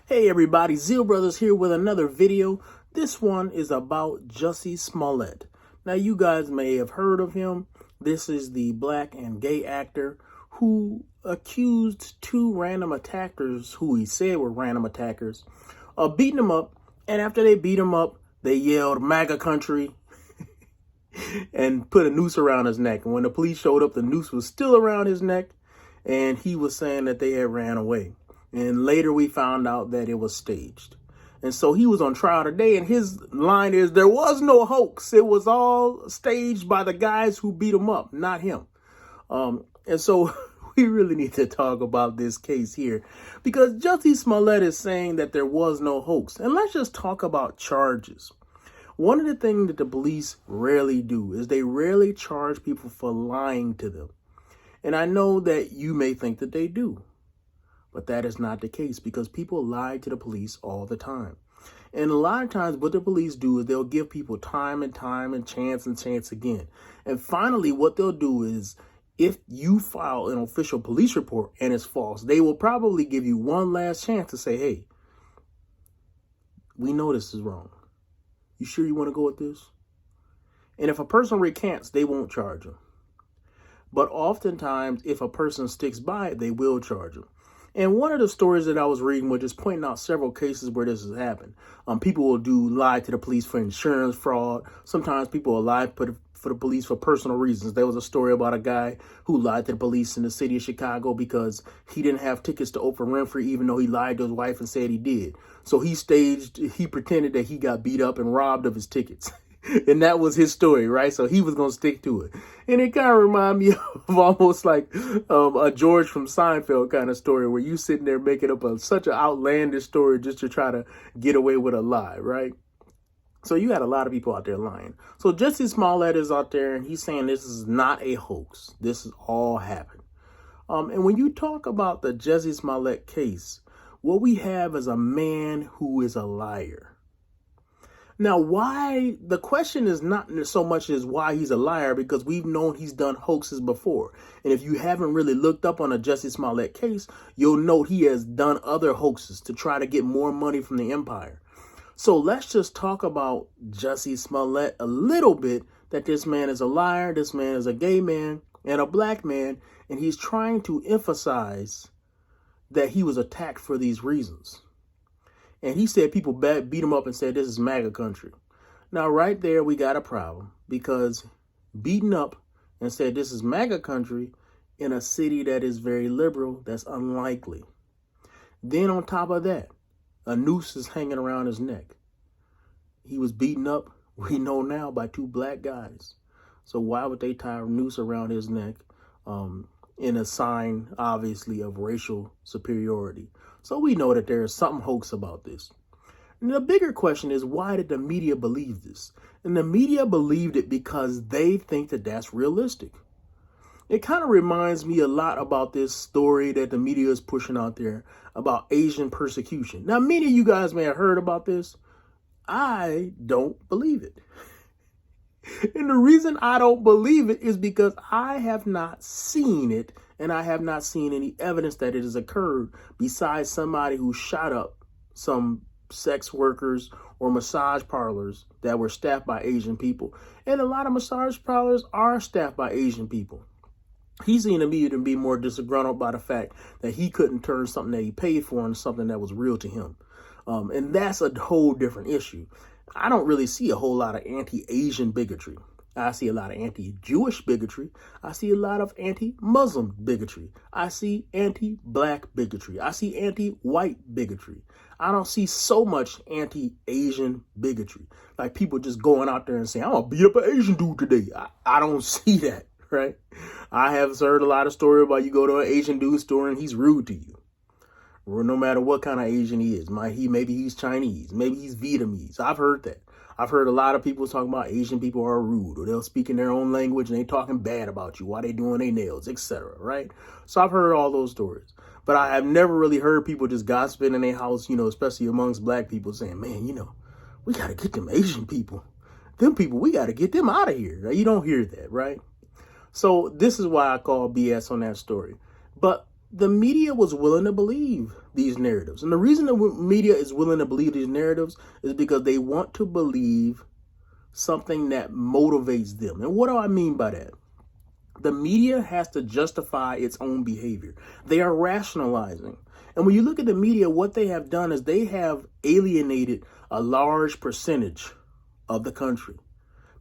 Hey everybody, Zeal Brothers here with another video. This one is about Jussie Smollett. Now you guys may have heard of him. This is the black and gay actor who accused two random attackers, who he said were random attackers, of beating him up. And after they beat him up, they yelled MAGA country and put a noose around his neck. And when the police showed up, the noose was still around his neck, and he was saying that they had ran away. And later we found out that it was staged. And so he was on trial today, and his line is, there was no hoax. It was all staged by the guys who beat him up, not him. And so we really need to talk about this case here, because Jussie Smollett is saying that there was no hoax. And let's just talk about charges. One of the things that the police rarely do is they rarely charge people for lying to them. And I know that you may think that they do. But that is not the case, because people lie to the police all the time. And a lot of times what the police do is they'll give people time and chance again. And finally, what they'll do is, if you file an official police report and it's false, they will probably give you one last chance to say, hey, we know this is wrong. You sure you want to go with this? And if a person recants, they won't charge them. But oftentimes, if a person sticks by it, they will charge them. And one of the stories that I was reading was just pointing out several cases where this has happened. People will lie to the police for insurance fraud. Sometimes people will lie for the police for personal reasons. There was a story about a guy who lied to the police in the city of Chicago because he didn't have tickets to Oprah Winfrey, even though he lied to his wife and said he did. So he pretended that he got beat up and robbed of his tickets. And that was his story, right? So he was going to stick to it. And it kind of reminded me of almost like a George from Seinfeld kind of story, where you sitting there making up such an outlandish story just to try to get away with a lie, right? So you had a lot of people out there lying. So Jussie Smollett is out there, and he's saying this is not a hoax. This has all happened. And when you talk about the Jussie Smollett case, what we have is a man who is a liar. Now, why? The question is not so much as why he's a liar, because we've known he's done hoaxes before. And if you haven't really looked up on a Jussie Smollett case, you'll note he has done other hoaxes to try to get more money from the empire. So let's just talk about Jussie Smollett a little bit, that this man is a liar, this man is a gay man and a black man, and he's trying to emphasize that he was attacked for these reasons. And he said people beat him up and said, this is MAGA country. Now, right there, we got a problem, because beating up and said this is MAGA country in a city that is very liberal, that's unlikely. Then on top of that, a noose is hanging around his neck. He was beaten up, we know now, by two black guys. So why would they tie a noose around his neck in a sign, obviously, of racial superiority? So we know that there is something hoax about this. And the bigger question is, why did the media believe this? And the media believed it because they think that that's realistic. It kind of reminds me a lot about this story that the media is pushing out there about Asian persecution. Now, many of you guys may have heard about this. I don't believe it. And the reason I don't believe it is because I have not seen it, and I have not seen any evidence that it has occurred besides somebody who shot up some sex workers or massage parlors that were staffed by Asian people. And a lot of massage parlors are staffed by Asian people. He seemed to me to be more disgruntled by the fact that he couldn't turn something that he paid for into something that was real to him. And that's a whole different issue. I don't really see a whole lot of anti-Asian bigotry. I see a lot of anti-Jewish bigotry. I see a lot of anti-Muslim bigotry. I see anti-black bigotry. I see anti-white bigotry. I don't see so much anti-Asian bigotry. Like people just going out there and saying, I'm going to beat up an Asian dude today. I don't see that, right? I have heard a lot of stories about you go to an Asian dude store and he's rude to you. No matter what kind of Asian he is. Maybe he's Chinese. Maybe he's Vietnamese. I've heard that. I've heard a lot of people talking about Asian people are rude, or they'll speak in their own language and they talking bad about you while they doing their nails, etc. Right? So I've heard all those stories. But I have never really heard people just gossiping in their house, especially amongst black people, saying, man, we got to get them Asian people. Them people, we got to get them out of here. You don't hear that, right? So this is why I call BS on that story. But the media was willing to believe these narratives. And the reason the media is willing to believe these narratives is because they want to believe something that motivates them. And what do I mean by that? The media has to justify its own behavior. They are rationalizing. And when you look at the media, what they have done is they have alienated a large percentage of the country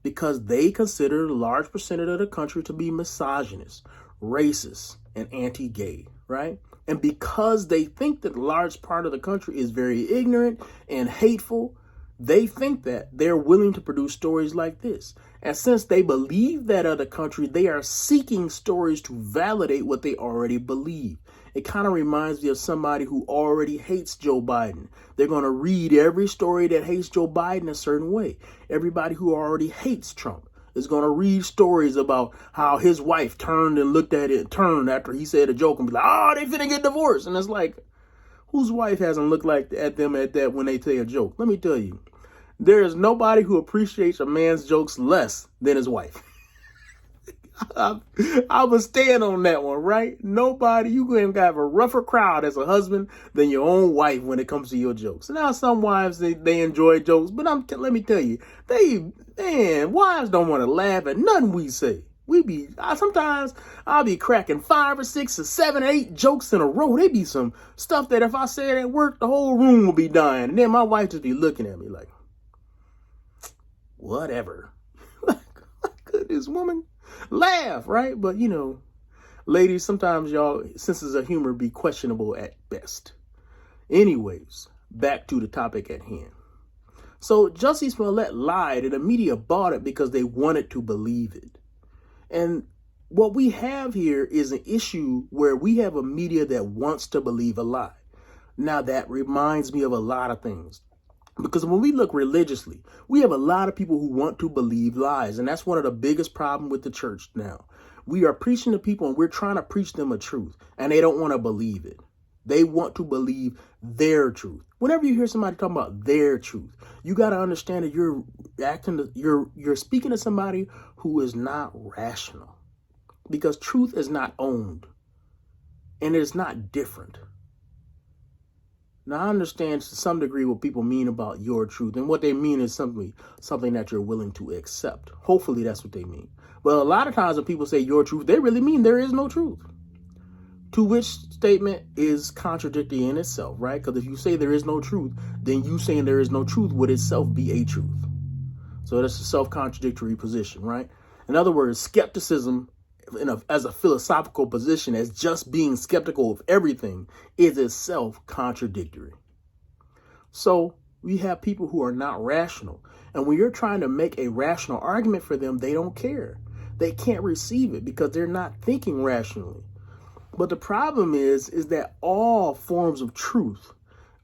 because they consider a large percentage of the country to be misogynist, racist, and anti-gay, right? And because they think that a large part of the country is very ignorant and hateful, they think that they're willing to produce stories like this. And since they believe that of the country, they are seeking stories to validate what they already believe. It kind of reminds me of somebody who already hates Joe Biden. They're going to read every story that hates Joe Biden a certain way. Everybody who already hates Trump is going to read stories about how his wife turned and looked at it, turned after he said a joke and be like, oh, they finna get divorced. And it's like, whose wife hasn't looked like at them at that when they say a joke? Let me tell you, there is nobody who appreciates a man's jokes less than his wife. I would stand on that one, right? Nobody, you can have a rougher crowd as a husband than your own wife when it comes to your jokes. Now, some wives, they enjoy jokes, but let me tell you, wives don't want to laugh at nothing we say. Sometimes I'll be cracking 5 or 6 or 7 or 8 jokes in a row. They be some stuff that if I say it at work, the whole room will be dying. And then my wife just be looking at me like, whatever. Could this woman laugh, right? But ladies, sometimes y'all senses of humor be questionable at best. Anyways, back to the topic at hand. So Jussie Smollett lied and the media bought it because they wanted to believe it. And what we have here is an issue where we have a media that wants to believe a lie. Now that reminds me of a lot of things. Because when we look religiously, we have a lot of people who want to believe lies. And that's one of the biggest problems with the church now. We are preaching to people and we're trying to preach them a truth and they don't want to believe it. They want to believe their truth. Whenever you hear somebody talking about their truth, you got to understand that you're speaking to somebody who is not rational, because truth is not owned and it's not different. Now, I understand to some degree what people mean about your truth, and what they mean is something that you're willing to accept. Hopefully that's what they mean. But a lot of times when people say your truth, they really mean there is no truth. To which statement is contradictory in itself, right? Because if you say there is no truth, then you saying there is no truth would itself be a truth. So that's a self-contradictory position, right? In other words, skepticism as a philosophical position, as just being skeptical of everything, is itself contradictory. So we have people who are not rational. And when you're trying to make a rational argument for them, they don't care. They can't receive it because they're not thinking rationally. But the problem is that all forms of truth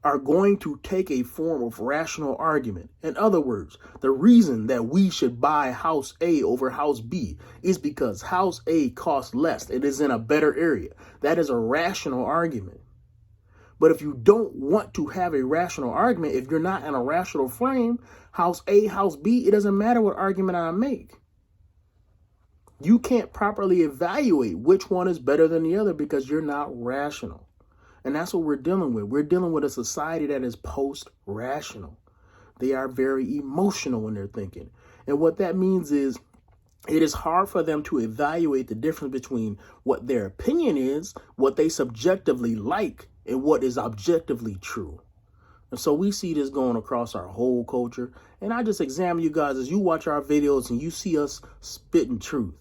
are going to take a form of rational argument. In other words, the reason that we should buy house A over house B is because house A costs less. It is in a better area. That is a rational argument. But if you don't want to have a rational argument, if you're not in a rational frame, house A, house B, it doesn't matter what argument I make. You can't properly evaluate which one is better than the other because you're not rational. And that's what we're dealing with. We're dealing with a society that is post-rational. They are very emotional when they're thinking. And what that means is it is hard for them to evaluate the difference between what their opinion is, what they subjectively like, and what is objectively true. And so we see this going across our whole culture. And I just examine you guys as you watch our videos and you see us spitting truth.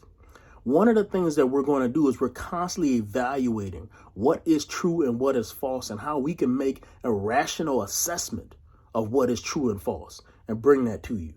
One of the things that we're going to do is we're constantly evaluating what is true and what is false and how we can make a rational assessment of what is true and false and bring that to you.